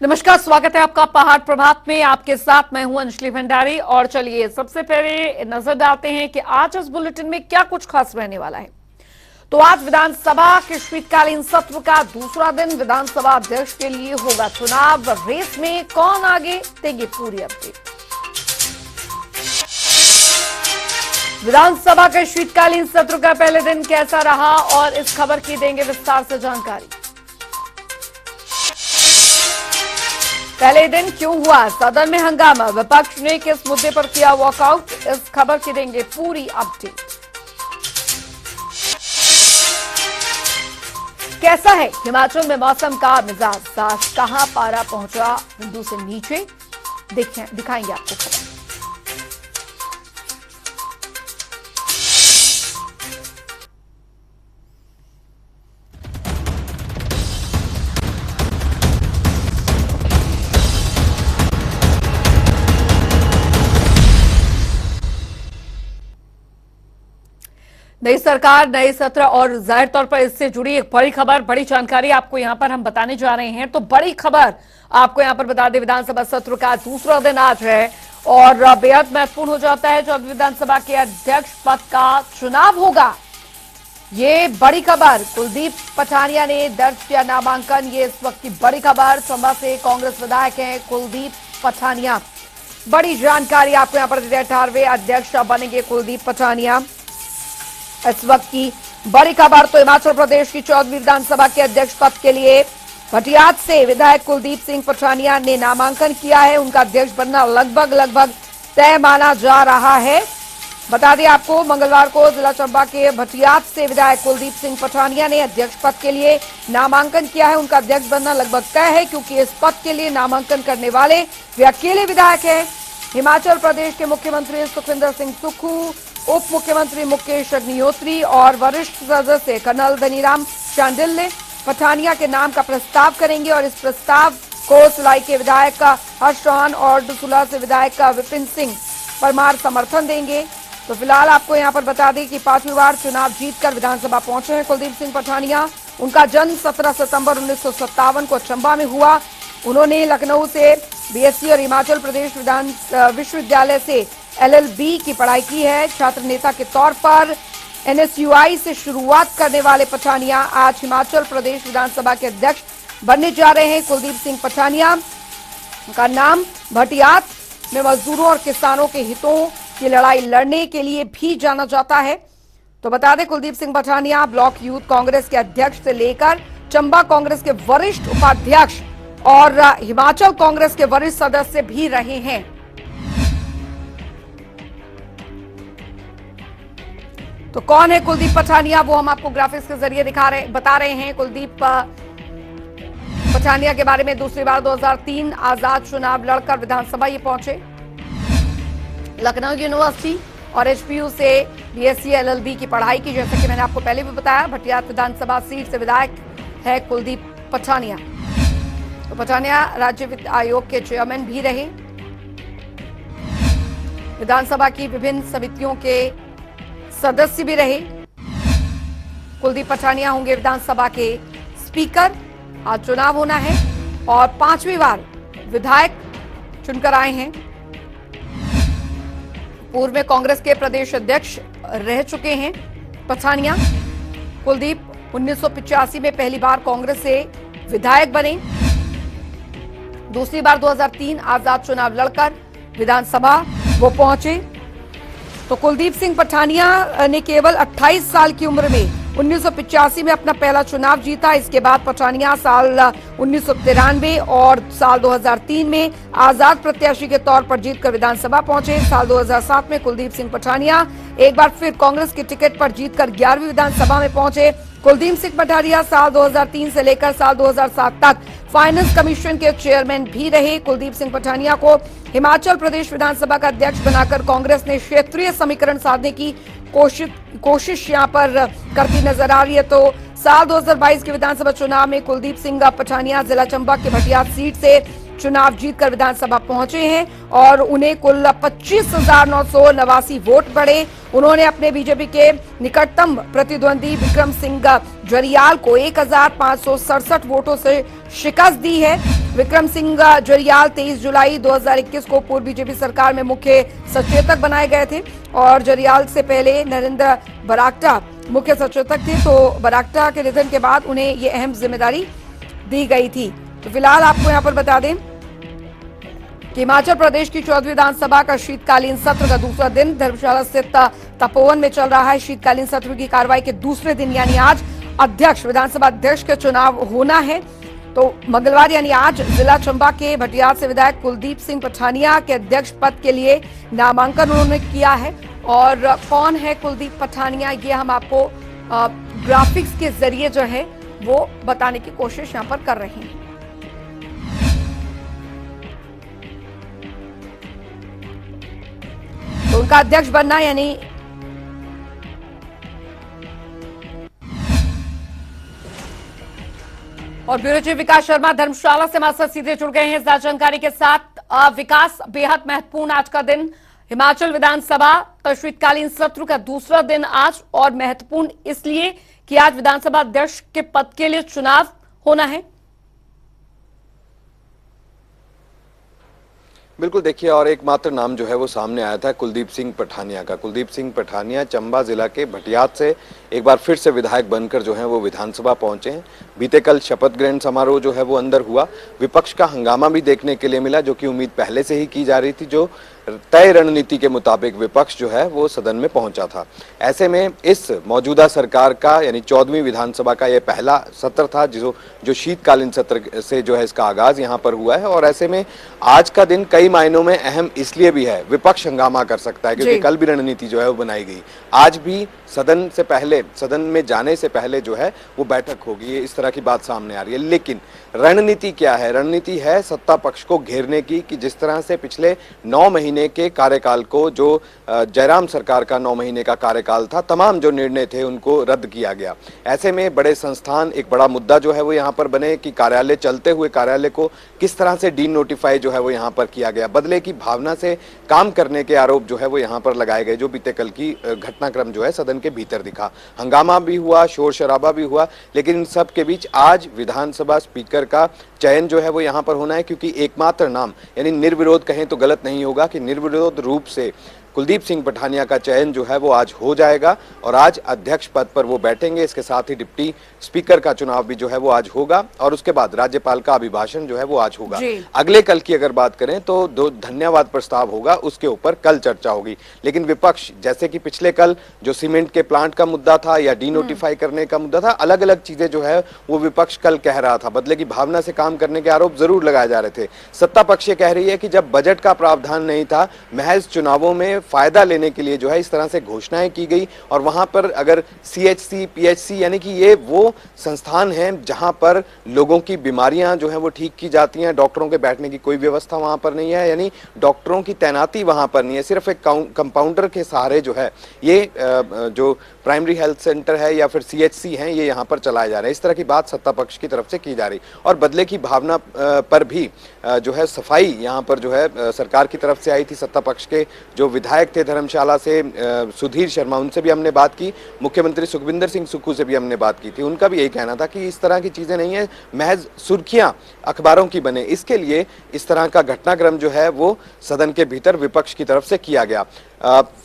नमस्कार, स्वागत है आपका पहाड़ प्रभात में। आपके साथ मैं हूं अंजलि भंडारी। और चलिए सबसे पहले नजर डालते हैं कि आज इस बुलेटिन में क्या कुछ खास रहने वाला है। तो आज विधानसभा के शीतकालीन सत्र का दूसरा दिन, विधानसभा अध्यक्ष के लिए होगा चुनाव। रेस में कौन आगे, देंगे पूरी अपडेट। विधानसभा के शीतकालीन सत्र का पहले दिन कैसा रहा और इस खबर की देंगे विस्तार से जानकारी। पहले दिन क्यों हुआ सदन में हंगामा, विपक्ष ने किस मुद्दे पर किया वॉकआउट, इस खबर की देंगे पूरी अपडेट। कैसा है हिमाचल में मौसम का मिजाज, कहां पारा पहुंचा बिंदु से नीचे, दिखाएंगे आपको खबर। नई सरकार, नए सत्र और जाहिर तौर पर इससे जुड़ी एक बड़ी खबर, बड़ी जानकारी आपको यहां पर हम बताने जा रहे हैं। तो बड़ी खबर आपको यहां पर बता दें, विधानसभा सत्र का दूसरा दिन आज है और बेहद महत्वपूर्ण हो जाता है। 14वीं विधानसभा के अध्यक्ष पद का चुनाव होगा। ये बड़ी खबर, कुलदीप पठानिया ने दर्ज किया नामांकन। ये इस वक्त की बड़ी खबर। चंबा से कांग्रेस विधायक हैं कुलदीप पठानिया। बड़ी जानकारी आपको यहां पर 18वें अध्यक्ष बनेंगे कुलदीप पठानिया। इस वक्त की बड़ी खबर तो हिमाचल प्रदेश की 14वीं विधानसभा के अध्यक्ष पद के लिए भटियात से विधायक कुलदीप सिंह पठानिया ने नामांकन किया है। उनका अध्यक्ष बनना लगभग तय माना जा रहा है। बता दें आपको, मंगलवार को जिला चंबा के भटियात से विधायक कुलदीप सिंह पठानिया ने अध्यक्ष पद के लिए नामांकन किया है। उनका अध्यक्ष बनना लगभग तय है, क्योंकि इस पद के लिए नामांकन करने वाले वे अकेले विधायक हैं। हिमाचल प्रदेश के मुख्यमंत्री सुखविंदर सिंह सुक्खू, उप मुख्यमंत्री मुकेश अग्निहोत्री और वरिष्ठ सदस्य कर्नल धनीराम शांडिल्य पठानिया के नाम का प्रस्ताव करेंगे। और इस प्रस्ताव को सिलाई के विधायक हर्ष चौहान और डुसुला से विधायक विपिन सिंह परमार समर्थन देंगे। तो फिलहाल आपको यहां पर बता दें कि 5वीं बार चुनाव जीतकर विधानसभा पहुंचे हैं कुलदीप सिंह पठानिया। उनका जन्म 17 सितंबर 1957 को चंबा में हुआ। उन्होंने लखनऊ से बीएससी और हिमाचल प्रदेश विश्वविद्यालय से एलएलबी की पढ़ाई की है। छात्र नेता के तौर पर एनएसयूआई से शुरुआत करने वाले पठानिया आज हिमाचल प्रदेश विधानसभा के अध्यक्ष बनने जा रहे हैं। कुलदीप सिंह पठानिया का नाम भटियात में मजदूरों और किसानों के हितों की लड़ाई लड़ने के लिए भी जाना जाता है। तो बता दें, कुलदीप सिंह पठानिया ब्लॉक यूथ कांग्रेस के अध्यक्ष से लेकर चंबा कांग्रेस के वरिष्ठ उपाध्यक्ष और हिमाचल कांग्रेस के वरिष्ठ सदस्य भी रहे हैं। तो कौन है कुलदीप पठानिया, वो हम आपको ग्राफिक्स के जरिए बता रहे हैं। कुलदीप पठानिया के बारे में दूसरी बार 2003 आजाद चुनाव लड़कर विधानसभा ये पहुंचे। लखनऊ यूनिवर्सिटी और एचपीयू से बीएससी एलएलबी की पढ़ाई की, जैसा कि मैंने आपको पहले भी बताया। भटियात विधानसभा सीट से विधायक है कुलदीप पठानिया। तो पठानिया राज्य वित्त आयोग के चेयरमैन भी रहे। विधानसभा की विभिन्न समितियों के सदस्य भी रहे। कुलदीप पठानिया होंगे विधानसभा के स्पीकर। आज चुनाव होना है और 5वीं बार विधायक चुनकर आए हैं। पूर्व में कांग्रेस के प्रदेश अध्यक्ष रह चुके हैं पठानिया। कुलदीप 1985 में पहली बार कांग्रेस से विधायक बने। दूसरी बार 2003 आजाद चुनाव लड़कर विधानसभा वो पहुंचे। तो कुलदीप सिंह पठानिया ने केवल 28 साल की उम्र में 1985 में अपना पहला चुनाव जीता। इसके बाद पठानिया साल 1993 और साल 2003 में आजाद प्रत्याशी के तौर पर जीतकर विधानसभा पहुंचे। साल 2007 में कुलदीप सिंह पठानिया एक बार फिर कांग्रेस के टिकट पर जीतकर 11वीं विधानसभा में पहुंचे। कुलदीप सिंह पठानिया साल 2003 से लेकर साल 2007 तक फाइनेंस कमीशन के चेयरमैन भी रहे। कुलदीप सिंह पठानिया को हिमाचल प्रदेश विधानसभा का अध्यक्ष बनाकर कांग्रेस ने क्षेत्रीय समीकरण साधने की कोशिश यहां पर करती नजर आ रही है। तो साल 2022 के विधानसभा चुनाव में कुलदीप सिंह पठानिया जिला चंबा के भटियात सीट से चुनाव जीतकर विधानसभा पहुंचे हैं और उन्हें कुल 25,989 वोट पड़े। उन्होंने अपने बीजेपी के निकटतम प्रतिद्वंदी विक्रम सिंह जरियाल को 1,567 वोटों से शिकस्त दी है। विक्रम सिंह जरियाल 23 जुलाई 2021 को पूर्व बीजेपी सरकार में मुख्य सचेतक बनाए गए थे और जरियाल से पहले नरेंद्र बरागटा मुख्य सचेतक थे। तो बरागटा के निधन के बाद उन्हें ये अहम जिम्मेदारी दी गई थी। तो फिलहाल आपको यहां पर बता दें कि हिमाचल प्रदेश की 14वीं विधानसभा का शीतकालीन सत्र का दूसरा दिन धर्मशाला स्थित तपोवन में चल रहा है। शीतकालीन सत्र की कार्रवाई के दूसरे दिन यानी आज विधानसभा अध्यक्ष का चुनाव होना है। तो मंगलवार यानी आज जिला चंबा के भटियात से विधायक कुलदीप सिंह पठानिया के अध्यक्ष पद के लिए नामांकन उन्होंने किया है। और कौन है कुलदीप पठानिया, ये हम आपको ग्राफिक्स के जरिए जो है वो बताने की कोशिश यहां पर कर रहे हैं। तो उनका अध्यक्ष बनना यानी और ब्यूरो चीफ विकास शर्मा धर्मशाला से हमारे साथ सीधे जुड़ गए हैं इस जानकारी के साथ। विकास, बेहद महत्वपूर्ण आज का दिन, हिमाचल विधानसभा का शीतकालीन सत्र का दूसरा दिन आज, और महत्वपूर्ण इसलिए कि आज विधानसभा अध्यक्ष के पद के लिए चुनाव होना है। बिल्कुल, देखिए, और एकमात्र नाम जो है वो सामने आया था कुलदीप सिंह पठानिया का। कुलदीप सिंह पठानिया चंबा जिला के भटियात से एक बार फिर से विधायक बनकर जो है वो विधानसभा पहुंचे हैं। बीते कल शपथ ग्रहण समारोह जो है वो अंदर हुआ। विपक्ष का हंगामा भी देखने के लिए मिला, जो कि उम्मीद पहले से ही की जा रही थी। जो तय रणनीति के मुताबिक विपक्ष जो है वो सदन में पहुंचा था। ऐसे में इस मौजूदा सरकार का यानी 14वीं विधानसभा का यह पहला सत्र था जो शीतकालीन सत्र से जो है इसका आगाज यहां पर हुआ है। और ऐसे में आज का दिन कई मायनों में अहम इसलिए भी है, विपक्ष हंगामा कर सकता है क्योंकि कल भी रणनीति जो है वो बनाई गई। आज भी सदन में जाने से पहले जो है वो बैठक होगी, इस तरह की बात सामने आ रही है। लेकिन रणनीति क्या है? रणनीति है सत्ता पक्ष को घेरने की, कि जिस तरह से पिछले 9 महीने के कार्यकाल को, जो जयराम सरकार का 9 महीने का कार्यकाल था, तमाम जो निर्णय थे उनको रद्द किया गया। ऐसे में बड़े संस्थान एक बड़ा मुद्दा जो है वो यहाँ पर बने कि कार्यालय, चलते हुए कार्यालय को किस तरह से डी नोटिफाई जो है वो यहाँ पर किया गया। बदले की भावना से काम करने के आरोप जो है वो यहाँ पर लगाए गए, जो बीते कल की घटनाक्रम जो है सदन के भीतर दिखा। हंगामा भी हुआ, शोर शराबा भी हुआ, लेकिन इन सब के बीच आज विधानसभा स्पीकर का चयन जो है वो यहाँ पर होना है, क्योंकि एकमात्र नाम यानी निर्विरोध कहें तो गलत नहीं होगा कि निर्विरोध रूप से कुलदीप सिंह पठानिया का चयन जो है वो आज हो जाएगा और आज अध्यक्ष पद पर वो बैठेंगे। इसके साथ ही डिप्टी स्पीकर का चुनाव भी जो है वो आज होगा और उसके बाद राज्यपाल का अभिभाषण जो है वो आज होगा। अगले कल की अगर बात करें तो 2 धन्यवाद प्रस्ताव होगा, उसके ऊपर कल चर्चा होगी। लेकिन विपक्ष, जैसे कि पिछले कल जो सीमेंट के प्लांट का मुद्दा था या डी नोटिफाई करने का मुद्दा था, अलग अलग चीजें जो है वो विपक्ष कल कह रहा था। बदले की भावना से काम करने के आरोप जरूर लगाए जा रहे थे। सत्ता पक्ष ये कह रही है कि जब बजट का प्रावधान नहीं था, महज चुनावों में फायदा लेने के लिए जो है इस तरह से घोषणाएं की गई। और वहां पर अगर सीएचसी, पीएचसी यानी कि ये वो संस्थान हैं जहां पर लोगों की बीमारियां जो है वो ठीक की जाती हैं, डॉक्टरों के बैठने की कोई व्यवस्था वहां पर नहीं है, यानी डॉक्टरों की तैनाती वहां पर नहीं है, सिर्फ एक कंपाउंडर के सहारे जो है ये जो प्राइमरी हेल्थ सेंटर है या फिर सीएचसी हैं ये यहाँ पर चलाए जा रहे हैं। इस तरह की बात सत्ता पक्ष की तरफ से की जा रही और बदले की भावना पर भी जो है सफाई यहाँ पर जो है सरकार की तरफ से आई थी। सत्ता पक्ष के जो विधायक थे धर्मशाला से सुधीर शर्मा, उनसे भी हमने बात की, मुख्यमंत्री सुखविंदर सिंह सुक्खू से भी हमने बात की थी। उनका भी यही कहना था कि इस तरह की चीजें नहीं है, महज सुर्खियां अखबारों की बने, इसके लिए इस तरह का घटनाक्रम जो है वो सदन के भीतर विपक्ष की तरफ से किया गया।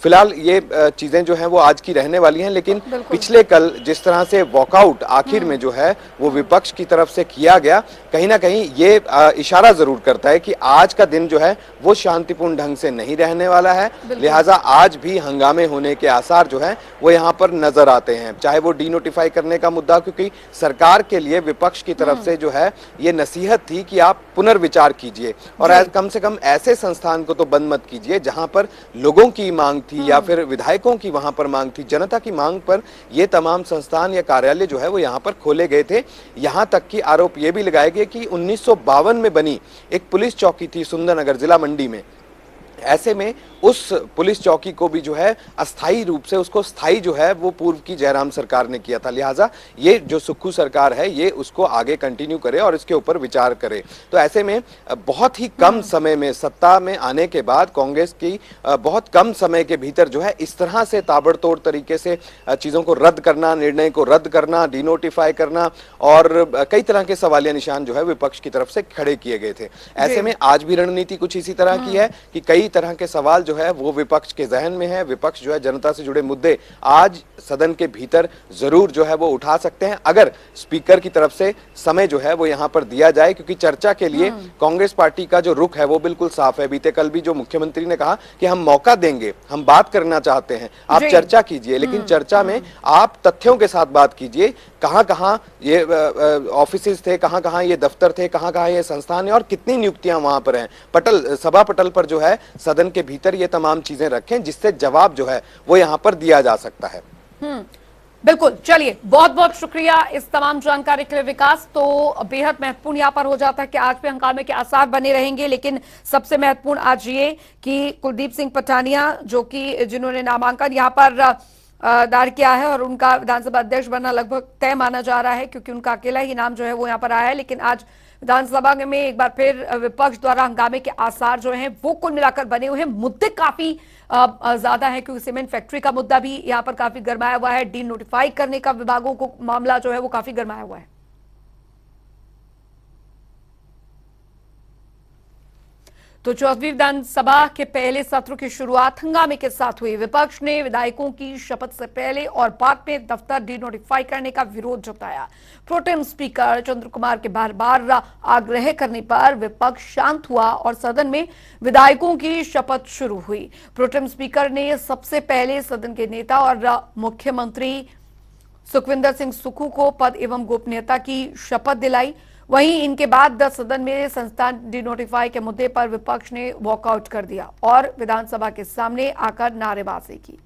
फिलहाल ये चीजें जो हैं वो आज की रहने वाली हैं, लेकिन पिछले कल जिस तरह से वॉकआउट आखिर में जो है वो विपक्ष की तरफ से किया गया, कहीं ना कहीं ये इशारा जरूर करता है कि आज का दिन जो है वो शांतिपूर्ण ढंग से नहीं रहने वाला है। लिहाजा आज भी हंगामे होने के आसार जो है वो यहाँ पर नजर आते हैं, चाहे वो डी नोटिफाई करने का मुद्दा, क्योंकि सरकार के लिए विपक्ष की तरफ से जो है ये नसीहत थी कि आप पुनर्विचार कीजिए और कम से कम ऐसे संस्थान को तो बंद मत कीजिए जहां पर लोगों की मांग थी या फिर विधायकों की वहां पर मांग थी, जनता की मांग पर ये तमाम संस्थान या कार्यालय जो है वो यहाँ पर खोले गए थे। यहाँ तक कि आरोप ये भी लगाए गए कि 1952 में बनी एक पुलिस चौकी थी सुंदरनगर जिला मंडी में, ऐसे में उस पुलिस चौकी को भी जो है अस्थायी रूप से उसको स्थायी जो है वो पूर्व की जयराम सरकार ने किया था। लिहाजा ये जो सुक्खू सरकार है ये उसको आगे कंटिन्यू करे और इसके ऊपर विचार करे। तो ऐसे में बहुत ही कम समय में सत्ता में आने के बाद कांग्रेस की बहुत कम समय के भीतर जो है इस तरह से ताबड़तोड़ तरीके से चीजों को रद्द करना, निर्णय को रद्द करना, डिनोटिफाई करना और कई तरह के सवालिया निशान जो है विपक्ष की तरफ से खड़े किए गए थे। ऐसे में आज भी रणनीति कुछ इसी तरह की है कि कई तरह के सवाल जो है वो विपक्ष के जहन में है। विपक्ष जो है जनता से जुड़े मुद्दे आज सदन के भीतर जरूर जो है वो उठा सकते हैं अगर स्पीकर की तरफ से समय जो है वो यहां पर दिया जाए, क्योंकि चर्चा के लिए कांग्रेस पार्टी का जो रुख है वो बिल्कुल साफ है। बीते कल भी जो मुख्यमंत्री ने कहा कि हम मौका देंगे, हम बात करना चाहते हैं, आप चर्चा कीजिए, लेकिन चर्चा में आप तथ्यों के साथ बात कीजिए। कहां कहां ये ऑफिसेज थे, कहां कहां ये दफ्तर थे, कहां कहां ये संस्थान है और कितनी नियुक्तियां वहां पर हैं। पटल, सभा पटल पर जो है सदन के भीतर ये तमाम चीजें रखें जिससे जवाब जो है वो यहां पर दिया जा सकता है। बिल्कुल। चलिए, बहुत बहुत शुक्रिया इस तमाम जानकारी के लिए विकास। तो बेहद महत्वपूर्ण यहाँ पर हो जाता है कि आज भी हंगामे के आसार बने रहेंगे, लेकिन सबसे महत्वपूर्ण आज ये कि कुलदीप सिंह पठानिया जो कि जिन्होंने नामांकन यहाँ पर दायर किया है और उनका विधानसभा अध्यक्ष बनना लगभग तय माना जा रहा है क्योंकि उनका अकेला ही नाम जो है वो यहाँ पर आया है। लेकिन आज विधानसभा में एक बार फिर विपक्ष द्वारा हंगामे के आसार जो हैं वो कुल मिलाकर बने हुए हैं। मुद्दे काफी ज्यादा है क्योंकि सीमेंट फैक्ट्री का मुद्दा भी यहाँ पर काफी गरमाया हुआ है, डी नोटिफाई करने का विभागों को मामला जो है वो काफी गरमाया हुआ है। तो 14वीं विधानसभा के पहले सत्र की शुरुआत हंगामे के साथ हुई। विपक्ष ने विधायकों की शपथ से पहले और बाद में दफ्तर डी नोटिफाई करने का विरोध जताया। प्रोटेम स्पीकर चंद्र कुमार के बार बार आग्रह करने पर विपक्ष शांत हुआ और सदन में विधायकों की शपथ शुरू हुई। प्रोटेम स्पीकर ने सबसे पहले सदन के नेता और मुख्यमंत्री सुखविंदर सिंह सुक्खू को पद एवं गोपनीयता की शपथ दिलाई। वहीं इनके बाद सदन में संस्थान डिनोटिफाई के मुद्दे पर विपक्ष ने वॉकआउट कर दिया और विधानसभा के सामने आकर नारेबाजी की।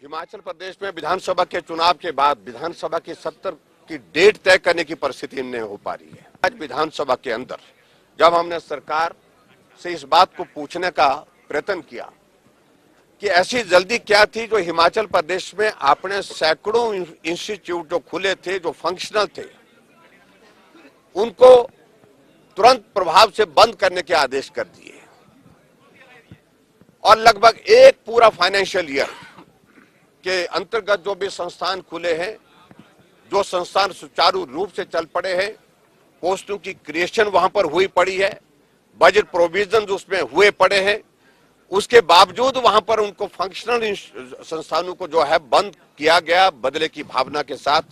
हिमाचल प्रदेश में विधानसभा के चुनाव के बाद विधानसभा के सत्र की डेट तय करने की परिस्थिति नहीं हो पा रही है। आज विधानसभा के अंदर जब हमने सरकार से इस बात को पूछने का प्रयत्न किया कि ऐसी जल्दी क्या थी जो हिमाचल प्रदेश में आपने सैकड़ों इंस्टीट्यूट जो खुले थे, जो फंक्शनल थे, उनको तुरंत प्रभाव से बंद करने के आदेश कर दिए और लगभग एक पूरा फाइनेंशियल ईयर के अंतर्गत जो भी संस्थान खुले हैं, जो संस्थान सुचारू रूप से चल पड़े हैं, पोस्टों की क्रिएशन वहां पर हुई पड़ी है, बजट प्रोविजन उसमें हुए पड़े हैं, उसके बावजूद वहां पर उनको फंक्शनल संस्थानों को जो है बंद किया गया बदले की भावना के साथ,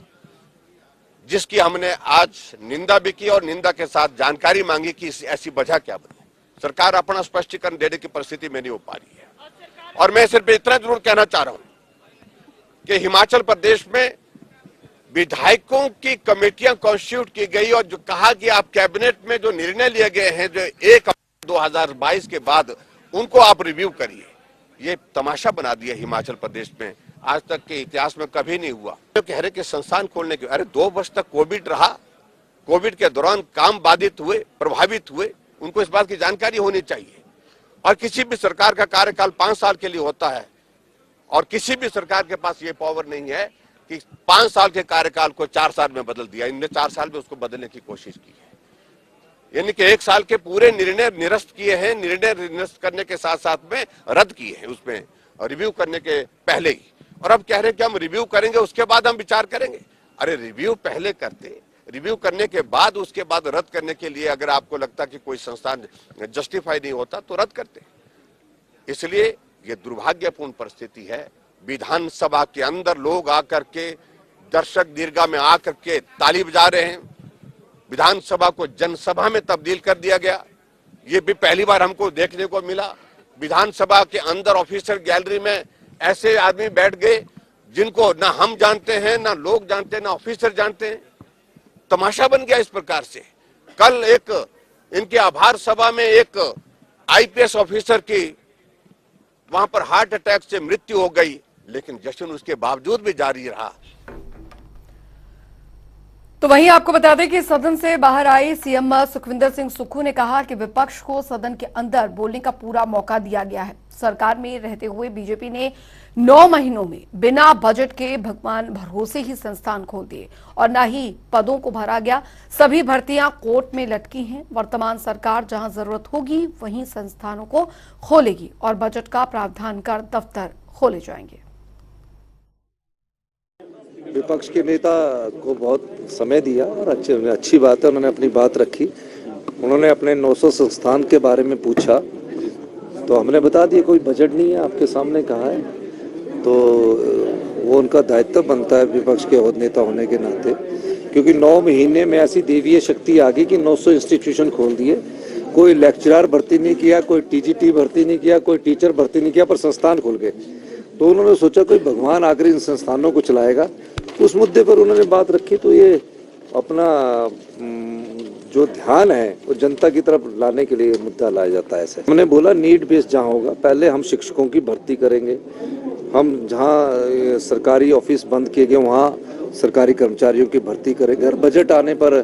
जिसकी हमने आज निंदा भी की और निंदा के साथ जानकारी मांगी कि ऐसी वजह क्या बनी। सरकार अपना स्पष्टीकरण देने की परिस्थिति में नहीं हो पा रही है। और मैं सिर्फ इतना जरूर कहना चाह रहा हूं कि हिमाचल प्रदेश में विधायकों की कमेटियां कॉन्स्टिट्यूट की गई और जो कहा कि आप कैबिनेट में जो निर्णय लिए गए हैं जो 1 अप्रैल 2022 के बाद उनको आप रिव्यू करिए। ये तमाशा बना दिया हिमाचल प्रदेश में, आज तक के इतिहास में कभी नहीं हुआ। तो कह रहे कि संस्थान खोलने के, अरे 2 वर्ष तक कोविड रहा, कोविड के दौरान काम बाधित हुए, प्रभावित हुए, उनको इस बात की जानकारी होनी चाहिए। और किसी भी सरकार का कार्यकाल 5 साल के लिए होता है और किसी भी सरकार के पास ये पावर नहीं है कि 5 साल के कार्यकाल को 4 साल में बदल दिया। इनने 4 साल में उसको बदलने की कोशिश की है, यानी कि 1 साल के पूरे निर्णय निरस्त किए हैं। निर्णय निरस्त करने के साथ साथ में रद्द किए हैं उसमें रिव्यू करने के पहले ही, और अब कह रहे हैं कि हम रिव्यू करेंगे उसके बाद हम विचार करेंगे। अरे रिव्यू पहले करते, रिव्यू करने के बाद उसके बाद रद्द करने के लिए अगर आपको लगता कि कोई संस्थान जस्टिफाई नहीं होता तो रद्द करते। इसलिए ये दुर्भाग्यपूर्ण परिस्थिति है। विधानसभा के अंदर लोग आकर के दर्शक दीर्घा में आकर के ताली बजा रहे हैं, विधानसभा को जनसभा में तब्दील कर दिया गया। ये भी पहली बार हमको देखने को मिला। विधानसभा के अंदर ऑफिसर गैलरी में ऐसे आदमी बैठ गए जिनको ना हम जानते हैं, ना लोग जानते हैं, ना ऑफिसर जानते हैं। तमाशा बन गया इस प्रकार से। कल एक इनके आभार सभा में एक आईपीएस ऑफिसर की वहां पर हार्ट अटैक से मृत्यु हो गई, लेकिन जश्न उसके बावजूद भी जारी रहा। तो वहीं आपको बता दें कि सदन से बाहर आई सीएम सुखविंदर सिंह सुक्खू ने कहा कि विपक्ष को सदन के अंदर बोलने का पूरा मौका दिया गया है। सरकार में रहते हुए बीजेपी ने 9 महीनों में बिना बजट के भगवान भरोसे ही संस्थान खोल दिए और न ही पदों को भरा गया। सभी भर्तियां कोर्ट में लटकी हैं। वर्तमान सरकार जहां जरूरत होगी वहीं संस्थानों को खोलेगी और बजट का प्रावधान कर दफ्तर खोले जाएंगे। विपक्ष के नेता को बहुत समय दिया और अच्छी बात है, उन्होंने अपनी बात रखी। उन्होंने अपने 900 संस्थान के बारे में पूछा तो हमने बता दिया कोई बजट नहीं है, आपके सामने कहा है। तो वो उनका दायित्व बनता है विपक्ष के नेता होने के नाते, क्योंकि 9 महीने में ऐसी देवीय शक्ति आ गई कि 900 इंस्टीट्यूशन खोल दिए। कोई लेक्चरर भर्ती नहीं किया, कोई टीजीटी भर्ती नहीं किया, कोई टीचर भर्ती नहीं किया, पर संस्थान खुल गए। तो उन्होंने सोचा कोई भगवान आकर इन संस्थानों को चलाएगा, उस मुद्दे पर उन्होंने बात रखी। तो ये अपना जो ध्यान है वो जनता की तरफ लाने के लिए मुद्दा लाया जाता है। ऐसे हमने बोला नीड बेस्ड जहाँ होगा, पहले हम शिक्षकों की भर्ती करेंगे। हम जहाँ सरकारी ऑफिस बंद किए गए वहाँ सरकारी कर्मचारियों की भर्ती करेंगे और बजट आने पर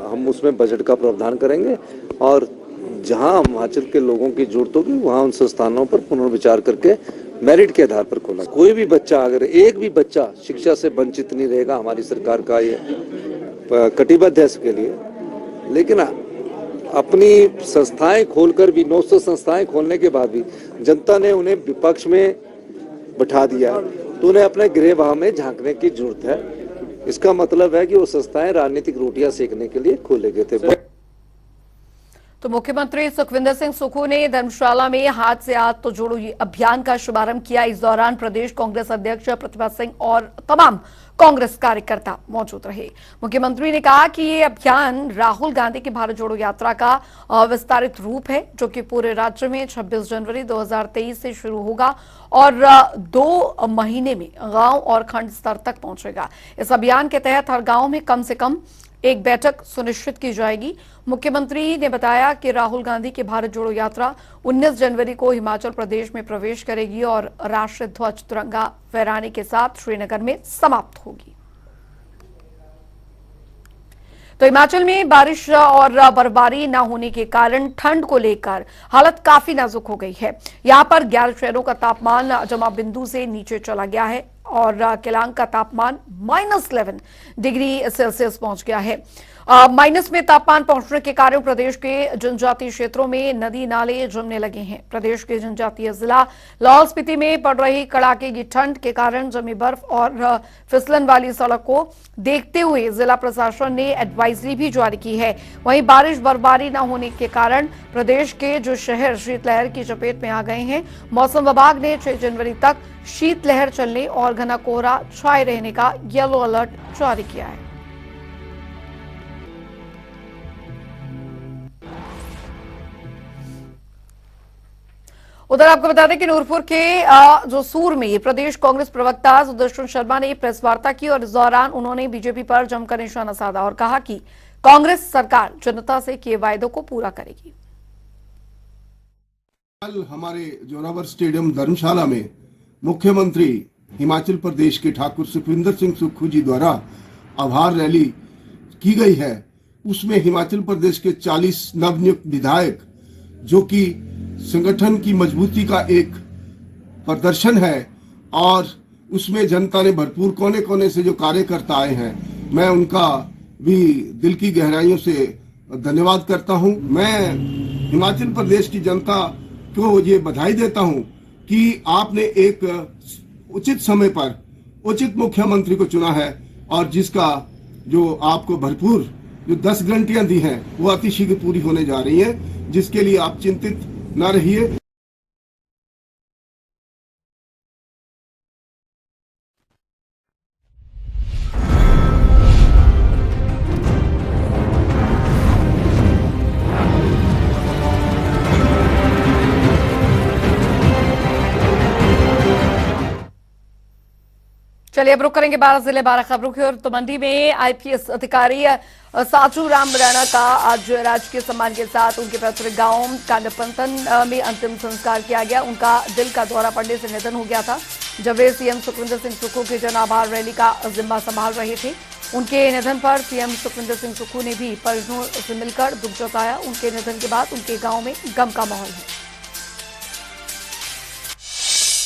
हम उसमें बजट का प्रावधान करेंगे। और जहाँ हिमाचल के लोगों की जरूरत होगी वहाँ उन संस्थानों पर पुनर्विचार करके मेरिट के आधार पर खोला। कोई भी बच्चा, अगर एक भी बच्चा शिक्षा से वंचित नहीं रहेगा, हमारी सरकार का ये कटिबद्ध है इसके लिए। लेकिन अपनी संस्थाएं खोलकर भी 900 संस्थाएं खोलने के बाद भी जनता ने उन्हें विपक्ष में बिठा दिया, तो उन्हें अपने गृहवाह में झांकने की जरूरत है। इसका मतलब है कि वो संस्थाएं राजनीतिक रोटियां सेकने के लिए खोले गए थे। तो मुख्यमंत्री सुखविंदर सिंह सुक्खू ने धर्मशाला में हाथ से हाथ तो जोड़ो अभियान का शुभारंभ किया। इस दौरान प्रदेश कांग्रेस अध्यक्ष प्रतिभा सिंह और तमाम कांग्रेस कार्यकर्ता मौजूद रहे। मुख्यमंत्री ने कहा कि ये अभियान राहुल गांधी की भारत जोड़ो यात्रा का विस्तारित रूप है, जो कि पूरे राज्य में 26 जनवरी 2023 से शुरू होगा और 2 महीने में गांव और खंड स्तर तक पहुंचेगा। इस अभियान के तहत हर गांव में कम से कम एक बैठक सुनिश्चित की जाएगी। मुख्यमंत्री ने बताया कि राहुल गांधी की भारत जोड़ो यात्रा 19 जनवरी को हिमाचल प्रदेश में प्रवेश करेगी और राष्ट्रीय ध्वज तिरंगा फहराने के साथ श्रीनगर में समाप्त होगी। तो हिमाचल में बारिश और बर्फबारी न होने के कारण ठंड को लेकर हालत काफी नाजुक हो गई है। यहां पर 11 शहरों का तापमान जमा बिंदु से नीचे चला गया है और केलांग का तापमान -11 डिग्री सेल्सियस पहुंच गया है। माइनस में तापमान पहुंचने के कारण प्रदेश के जनजातीय क्षेत्रों में नदी नाले जमने लगे हैं। प्रदेश के जनजातीय जिला लाहौल स्पीति में पड़ रही कड़ाके की ठंड के कारण जमी बर्फ और फिसलन वाली सड़क को देखते हुए जिला प्रशासन ने एडवाइजरी भी जारी की है। वहीं बारिश बर्फबारी न होने के कारण प्रदेश के जो शहर शीतलहर की चपेट में आ गए हैं। मौसम विभाग ने 6 जनवरी तक शीतलहर चलने और घना कोहरा छाए रहने का येलो अलर्ट जारी किया है। उधर आपको बता दें कि नूरपुर के जो सूर में प्रदेश कांग्रेस प्रवक्ता सुदर्शन शर्मा ने प्रेस वार्ता की और इस दौरान उन्होंने बीजेपी पर जमकर निशाना साधा और कहा कि कांग्रेस सरकार जनता से किए वायदों को पूरा करेगी। कल हमारे जोरावर स्टेडियम धर्मशाला में मुख्यमंत्री हिमाचल प्रदेश के ठाकुर सुखविंदर सिंह सुक्खू जी द्वारा आभार रैली की गई है। उसमें हिमाचल प्रदेश के 40 नवनियुक्त विधायक, जो कि संगठन की मजबूती का एक प्रदर्शन है और उसमें जनता ने भरपूर कोने कोने से जो कार्यकर्ता आए हैं, मैं उनका भी दिल की गहराइयों से धन्यवाद करता हूं। मैं हिमाचल प्रदेश की जनता को ये बधाई देता हूं कि आपने एक उचित समय पर उचित मुख्यमंत्री को चुना है और जिसका जो आपको भरपूर जो 10 गारंटियां दी हैं वो अति शीघ्र पूरी होने जा रही हैं, जिसके लिए आप चिंतित न रहिए। चलिए अब रुक करेंगे 12 जिले 12 खबरों की ओर। तो मंडी में आईपीएस अधिकारी साचू राम राणा का आज राजकीय सम्मान के साथ उनके पैतृक गांव कांडपंथन में अंतिम संस्कार किया गया। उनका दिल का दौरा पड़ने से निधन हो गया था जब वे सीएम सुखविंदर सिंह सुक्खू की जन आभार रैली का जिम्मा संभाल रहे थे। उनके निधन पर सीएम सुखविंदर सिंह सुक्खू ने भी परिजनों से मिलकर दुख जताया। उनके निधन के बाद उनके गांव में गम का माहौल है।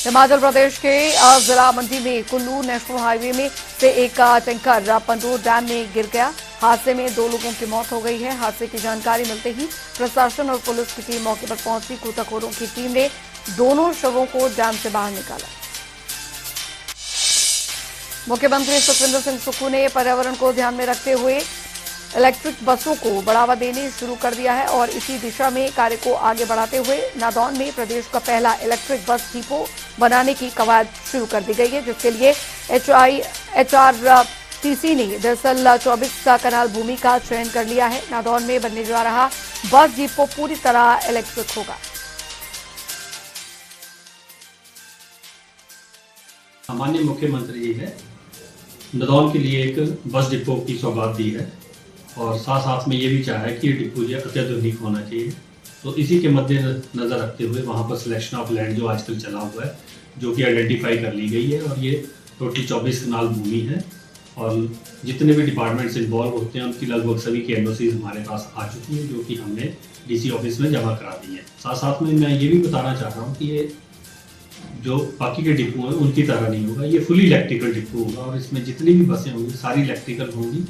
हिमाचल प्रदेश के जिला मंडी में कुल्लू नेशनल हाईवे में से एक टैंकर पंडोर डैम में गिर गया। हादसे में 2 लोगों की मौत हो गई है। हादसे की जानकारी मिलते ही प्रशासन और पुलिस की टीम मौके पर पहुंची। गोताखोरों की टीम ने दोनों शवों को डैम से बाहर निकाला। मुख्यमंत्री सुखविंदर सिंह सुक्खू ने पर्यावरण को ध्यान में रखते हुए इलेक्ट्रिक बसों को बढ़ावा देने शुरू कर दिया है और इसी दिशा में कार्य को आगे बढ़ाते हुए नादौन में प्रदेश का पहला इलेक्ट्रिक बस डिपो बनाने की कवायद शुरू कर दी गई है, जिसके लिए HRTC ने दरअसल 24 कनाल भूमि का चयन कर लिया है। नादौन में बनने जा रहा बस डिपो पूरी तरह इलेक्ट्रिक होगा। माननीय मुख्यमंत्री जी ने नादौन के लिए एक बस डिपो की सौगात दी है और साथ साथ में ये भी चाहा है कि ये डिपो जो अत्याधुनिक होना चाहिए। तो इसी के मद्देनजर रखते हुए वहाँ पर सिलेक्शन ऑफ लैंड जो आजकल चला हुआ है, जो कि आइडेंटिफाई कर ली गई है और ये टोटल 24 कनाल भूमि है और जितने भी डिपार्टमेंट्स इन्वॉल्व होते हैं उनकी लगभग सभी की एनओसीज हमारे पास आ चुकी हैं, जो कि हमने डीसी ऑफिस में जमा करा दी है। साथ साथ में मैं ये भी बताना चाह रहा हूँ कि ये जो बाकी के डिपो हैं उनकी तरह नहीं होगा, ये फुली इलेक्ट्रिकल डिपो होगा और इसमें जितनी भी बसें होंगी सारी इलेक्ट्रिकल होंगी।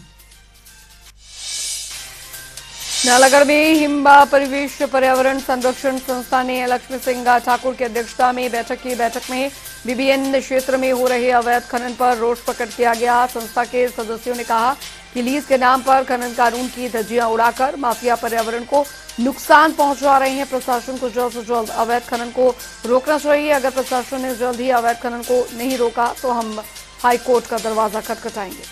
नालागढ़ में हिम परिवेश पर्यावरण संरक्षण संस्था ने लक्ष्मी सिंह ठाकुर की अध्यक्षता में बैठक की। बैठक में बीबीएन क्षेत्र में हो रहे अवैध खनन पर रोष प्रकट किया गया। संस्था के सदस्यों ने कहा कि लीज के नाम पर खनन कानून की धज्जियां उड़ाकर माफिया पर्यावरण को नुकसान पहुंचा रहे हैं। प्रशासन को जल्द से जल्द अवैध खनन को रोकना चाहिए। अगर प्रशासन ने जल्द ही अवैध खनन को नहीं रोका तो हम हाईकोर्ट का दरवाजा खटखटाएंगे।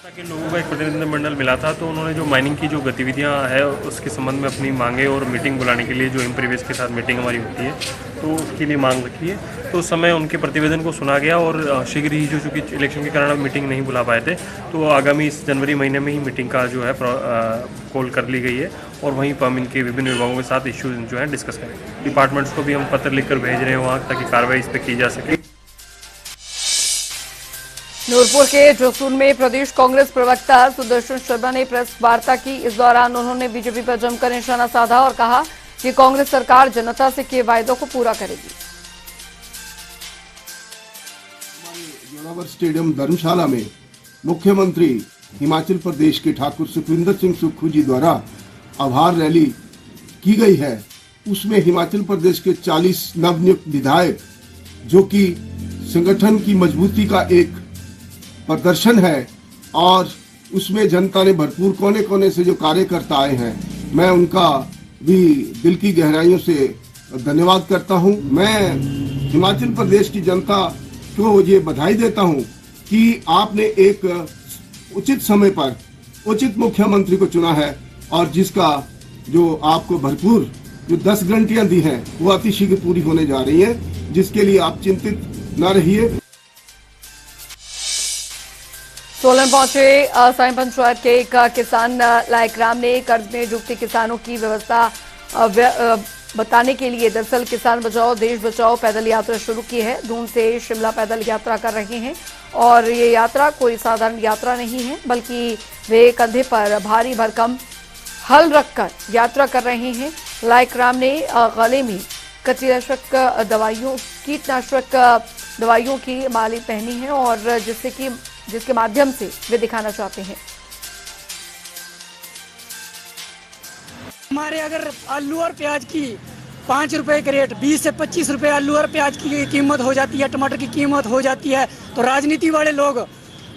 के लोगों का एक प्रतिनिधिमंडल मिला था, तो उन्होंने जो माइनिंग की जो गतिविधियां है उसके संबंध में अपनी मांगे और मीटिंग बुलाने के लिए जो हिम परिवेश के साथ मीटिंग हमारी होती है तो उसके लिए मांग रखी है। तो उस समय उनके प्रतिवेदन को सुना गया और शीघ्र ही जो चूँकि इलेक्शन के कारण मीटिंग नहीं बुला पाए थे तो आगामी इस जनवरी महीने में ही मीटिंग का जो है कॉल कर ली गई है और वहीं पर हम इनके विभिन्न विभागों के साथ इश्यूज जो है डिस्कस करेंगे। डिपार्टमेंट्स को भी हम पत्र लिखकर भेज रहे हैं वहाँ ताकि कार्रवाई इस पर की जा सके। नूरपुर के जोसून में प्रदेश कांग्रेस प्रवक्ता सुदर्शन शर्मा ने प्रेस वार्ता की। इस दौरान उन्होंने बीजेपी पर जमकर निशाना साधा और कहा कि कांग्रेस सरकार जनता से किए वायदों को पूरा करेगी। जोरावर स्टेडियम धर्मशाला में मुख्यमंत्री हिमाचल प्रदेश के ठाकुर सुखविंदर सिंह सुक्खू जी द्वारा आभार रैली की गई है। उसमें हिमाचल प्रदेश के 40 नवनियुक्त विधायक, जो कि संगठन की मजबूती का एक प्रदर्शन है और उसमें जनता ने भरपूर कोने कोने से जो कार्यकर्ता आए हैं, मैं उनका भी दिल की गहराइयों से धन्यवाद करता हूं। मैं हिमाचल प्रदेश की जनता को ये बधाई देता हूं कि आपने एक उचित समय पर उचित मुख्यमंत्री को चुना है और जिसका जो आपको भरपूर जो 10 गारंटियां दी हैं वो अतिशीघ्र पूरी होने जा रही हैं, जिसके लिए आप चिंतित न रहिए। सोलन पहुंचे साई पंचायत के एक किसान लायक राम ने कर्ज में डूबते किसानों की व्यवस्था बताने के लिए दरअसल किसान बचाओ देश बचाओ पैदल यात्रा शुरू की है। दून से शिमला पैदल यात्रा कर रहे हैं और ये यात्रा कोई साधारण यात्रा नहीं है, बल्कि वे कंधे पर भारी भरकम हल रखकर यात्रा कर रहे हैं। लायक राम ने गले में कीटनाशक दवाइयों की माली पहनी है और जिसके माध्यम से वे दिखाना चाहते हैं। हमारे अगर आलू और प्याज की 5 रुपए के रेट 20 से 25 रुपए आलू और प्याज की कीमत हो जाती है, टमाटर की कीमत हो जाती है, तो राजनीति वाले लोग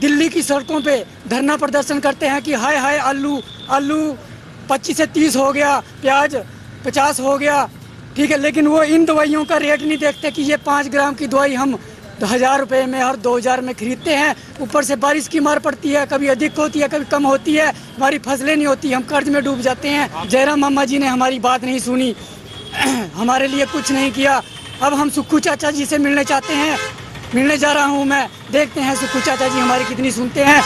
दिल्ली की सड़कों पे धरना प्रदर्शन करते हैं कि हाय हाय आलू 25 से 30 हो गया, प्याज 50 हो गया, ठीक है। लेकिन वो इन दवाइयों का रेट नहीं देखते कि ये 5 ग्राम की दवाई हम 1000 रुपये में और 2000 में खरीदते हैं। ऊपर से बारिश की मार पड़ती है, कभी अधिक होती है कभी कम होती है, हमारी फसलें नहीं होती, हम कर्ज में डूब जाते हैं। जयराम मामा जी ने हमारी बात नहीं सुनी, हमारे लिए कुछ नहीं किया। अब हम सुक्खू चाचा जी से मिलने चाहते हैं, मिलने जा रहा हूं मैं, देखते हैं सुक्खू चाचा जी हमारी कितनी सुनते हैं।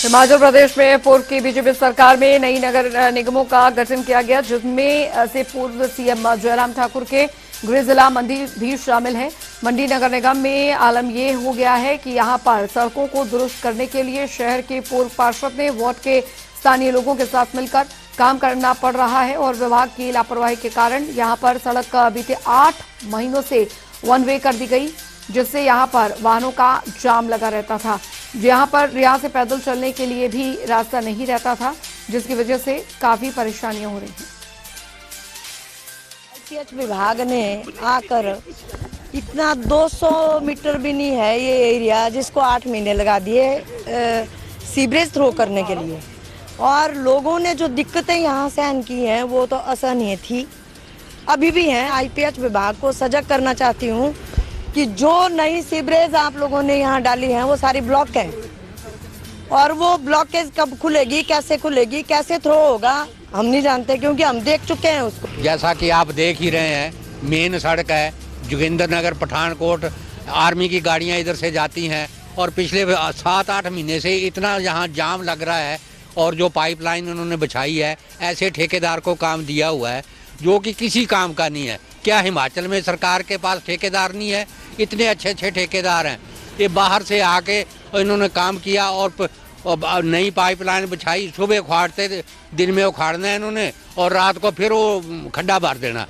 हिमाचल प्रदेश में पूर्व की बीजेपी सरकार में नई नगर निगमों का गठन किया गया, जिनमें से पूर्व सीएम जयराम ठाकुर के गृह जिला मंडी भी शामिल है। मंडी नगर निगम में आलम ये हो गया है कि यहां पर सड़कों को दुरुस्त करने के लिए शहर के पूर्व पार्षद ने वार्ड के स्थानीय लोगों के साथ मिलकर काम करना पड़ रहा है और विभाग की लापरवाही के कारण यहां पर सड़क बीते 8 महीनों से वन वे कर दी गई, जिससे यहां पर वाहनों का जाम लगा रहता था। यहाँ से पैदल चलने के लिए भी रास्ता नहीं रहता था, जिसकी वजह से काफी परेशानियां हो रही हैं। आईपीएच विभाग ने आकर इतना 200 मीटर भी नहीं है ये एरिया, जिसको 8 महीने लगा दिए सीवरेज थ्रो करने के लिए, और लोगों ने जो दिक्कतें यहाँ सहन की हैं वो तो असहनीय थी, अभी भी हैं। आईपीएच विभाग को सजग करना चाहती हूँ कि जो नई सीवरेज आप लोगों ने यहाँ डाली है वो सारी ब्लॉक है, और वो ब्लॉकेज कब खुलेगी, कैसे खुलेगी, कैसे थ्रो होगा हम नहीं जानते, क्योंकि हम देख चुके हैं उसको। जैसा कि आप देख ही रहे हैं, मेन सड़क है जोगिंदर नगर पठानकोट, आर्मी की गाड़ियां इधर से जाती हैं, और पिछले 7-8 महीने से इतना यहाँ जाम लग रहा है। और जो पाइपलाइन उन्होंने बिछाई है, ऐसे ठेकेदार को काम दिया हुआ है जो कि किसी काम का नहीं है। क्या हिमाचल में सरकार के पास ठेकेदार नहीं है? इतने अच्छे ठेकेदार हैं। ये बाहर से आके इन्होंने काम किया और नई पाइपलाइन बिछाई, सुबह उखाड़ते, दिन में उखाड़ना है इन्होंने, और रात को फिर वो खड्डा भर देना।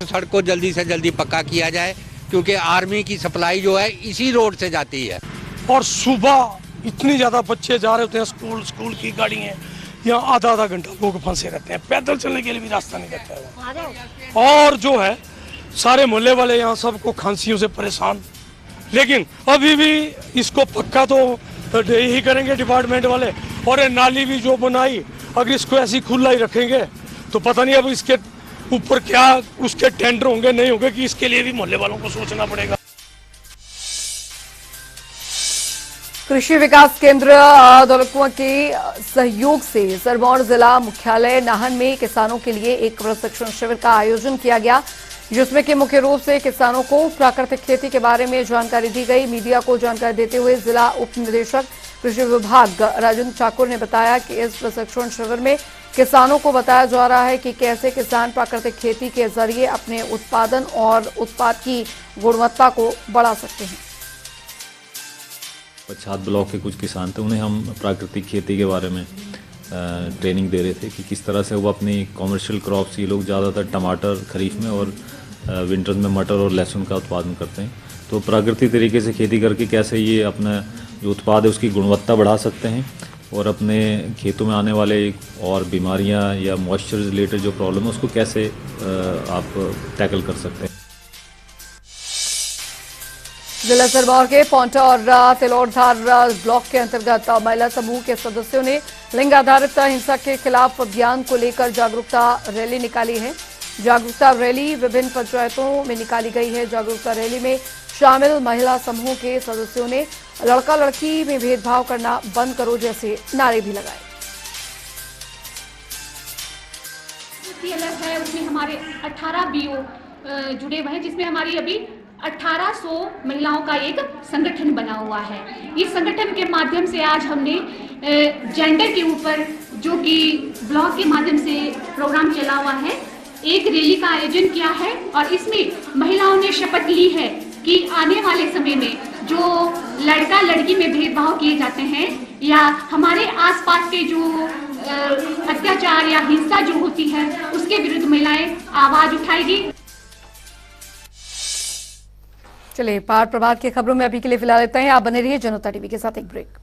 सड़क को जल्दी से जल्दी पक्का किया जाए, क्योंकि आर्मी की सप्लाई जो है इसी रोड से जाती है। और सुबह इतनी ज़्यादा बच्चे जा रहे होते हैं, स्कूल की गाड़ी है, यहाँ आधा घंटा लोग फंसे रहते हैं, पैदल चलने के लिए भी रास्ता नहीं रहता है। और जो है सारे मोहल्ले वाले यहाँ सबको खांसियों से परेशान, लेकिन अभी भी इसको पक्का तो ही करेंगे डिपार्टमेंट वाले। और ये नाली भी जो बनाई, अगर इसको ऐसी खुला ही रखेंगे तो पता नहीं अब इसके ऊपर क्या उसके टेंडर होंगे नहीं होंगे, कि इसके लिए भी मोहल्ले वालों को सोचना पड़ेगा। कृषि विकास केंद्र दौलतकुआं के सहयोग से सिरमौर जिला मुख्यालय नाहन में किसानों के लिए एक प्रशिक्षण शिविर का आयोजन किया गया, जिसमें कि मुख्य रूप से किसानों को प्राकृतिक खेती के बारे में जानकारी दी गई। मीडिया को जानकारी देते हुए जिला उप निदेशक कृषि विभाग राजेंद्र ठाकुर ने बताया कि इस प्रशिक्षण शिविर में किसानों को बताया जा रहा है कि कैसे किसान प्राकृतिक खेती के जरिए अपने उत्पादन और उत्पाद की गुणवत्ता को बढ़ा सकते हैं। पच्छाद ब्लॉक के कुछ किसान थे, उन्हें हम प्राकृतिक खेती के बारे में ट्रेनिंग दे रहे थे कि किस तरह से वो अपनी कॉमर्शियल क्रॉप्स, ये लोग ज़्यादातर टमाटर खरीफ में और विंटर में मटर और लहसुन का उत्पादन करते हैं, तो प्राकृतिक तरीके से खेती करके कैसे ये अपना जो उत्पाद है उसकी गुणवत्ता बढ़ा सकते हैं और अपने खेतों में आने वाले और बीमारियां या मॉइस्चर रिलेटेड जो प्रॉब्लम है उसको कैसे आप टैकल कर सकते हैं। जिला सिरमौर के पौंटा और तिलौरधार ब्लॉक के अंतर्गत महिला समूह के सदस्यों ने लिंग आधारित हिंसा के खिलाफ अभियान को लेकर जागरूकता रैली निकाली है। जागरूकता रैली विभिन्न पंचायतों में निकाली गई है। जागरूकता रैली में शामिल महिला समूह के सदस्यों ने लड़का लड़की में भेदभाव करना बंद करो जैसे नारे भी लगाए। अलग है, उसमें हमारे 18 बीओ जुड़े हुए हैं, जिसमें हमारी अभी 1800 महिलाओं का एक संगठन बना हुआ है। इस संगठन के माध्यम से आज हमने जेंडर के ऊपर जो कि ब्लॉक के माध्यम से प्रोग्राम चला हुआ है, एक रैली का आयोजन किया है और इसमें महिलाओं ने शपथ ली है कि आने वाले समय में जो लड़का लड़की में भेदभाव किए जाते हैं या हमारे आसपास के जो अत्याचार या हिंसा जो होती है उसके विरुद्ध महिलाएं आवाज उठाएगी। चलिए, पार प्रभात की खबरों में अभी के लिए फिलहाल इतना ही। आप बने रहिए जनता टीवी के साथ। एक ब्रेक।